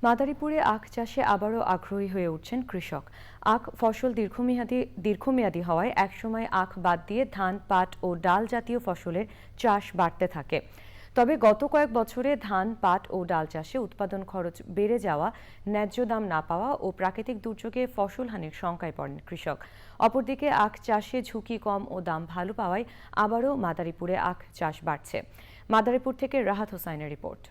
মাদারীপুরে আখ চাষে আবারও আগ্রহী হয়ে উঠছেন কৃষক। আখ ফসল দীর্ঘমেয়াদী হওয়ায় একসময় আখ বাদ দিয়ে ধান, পাট ও ডাল জাতীয় ফসলের চাষ বাড়তে থাকে। তবে গত কয়েক বছরে ধান, পাট ও ডাল চাষে উৎপাদন খরচ বেড়ে যাওয়া, ন্যায্য দাম না পাওয়া ও প্রাকৃতিক দুর্যোগে ফসলহানির শঙ্কায় পড়েন কৃষক। অপরদিকে আখ চাষে ঝুঁকি কম ও দাম ভালো পাওয়ায় আবারও মাদারীপুরে আখ চাষ বাড়ছে। মাদারীপুর থেকে রাহাত হোসাইনের রিপোর্ট।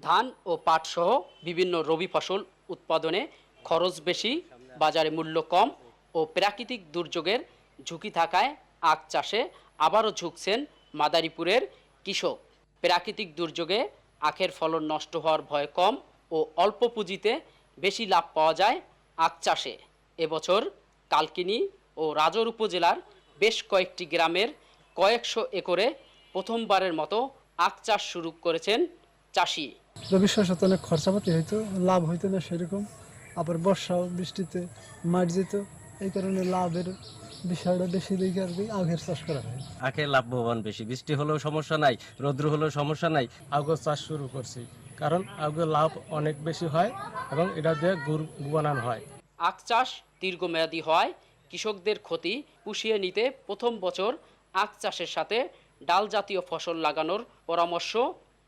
ধান ও পাট সহ বিভিন্ন রবি ফসল উৎপাদনে খরচ বেশি, বাজারে মূল্য কম ও প্রাকৃতিক দুর্যোগের ঝুঁকি থাকায় আখ চাষে আবারও ঝুঁকছেন মাদারীপুরের কৃষক। প্রাকৃতিক দুর্যোগে আখের ফলন নষ্ট হওয়ার ভয় কম ও অল্প পুঁজিতে বেশি লাভ পাওয়া যায় আখ চাষে। এবছর কালকিনি ও রাজৌর উপজেলার বেশ কয়েকটি গ্রামের কয়েকশো একরে প্রথমবারের মতো আখ চাষ শুরু করেছেন চাষি। রবি শস্য তো অনেক খরচাপাতি হইতো, লাভ হইতো না সেরকম। আবার বর্ষা বৃষ্টিতে মাটি যেত, এই কারণে লাভের বিষয়টা বেশি দেখে আর কি আখের চাষ করা হয়। আখের লাভবান বেশি, বৃষ্টি হলেও সমস্যা নাই, রৌদ্র হলেও সমস্যা নাই। আখের চাষ শুরু করছি কারণ আখের লাভ অনেক বেশি হয় এবং এটা দিয়ে গুড় বানানো হয়। আখ চাষ দীর্ঘমেয়াদী হয় কৃষকদের ক্ষতি পুষিয়ে নিতে প্রথম বছর আখ চাষের সাথে ডাল জাতীয় ফসল লাগানোর পরামর্শ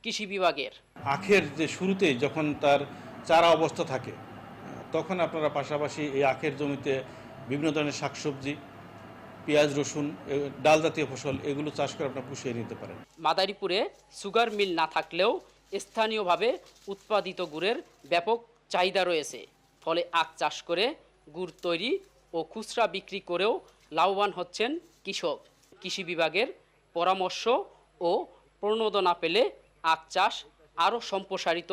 কৃষি বিভাগের। আখের যে শুরুতে যখন তার চারা অবস্থা থাকে, তখন আপনারা পাশাপাশি এই আখের জমিতে বিভিন্ন ধরনের শাকসবজি, পেঁয়াজ, রসুন, ডাল জাতীয় ফসল এগুলো চাষ করে আপনারা পুষিয়ে নিতে পারেন। মাদারীপুরে সুগার মিল না থাকলেও স্থানীয়ভাবে উৎপাদিত গুড়ের ব্যাপক চাহিদা রয়েছে। ফলে আখ চাষ করে গুড় তৈরি ও খুচরা বিক্রি করেও লাভবান হচ্ছেন কৃষক। কৃষি বিভাগের পরামর্শ ও প্রণোদনা পেলে আখ চাষ আরও সম্প্রসারিত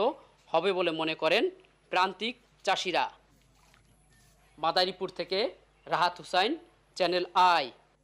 হবে বলে মনে করেন প্রান্তিক চাষিরা। মাদারীপুর থেকে রাহাত হুসাইন, চ্যানেল আই।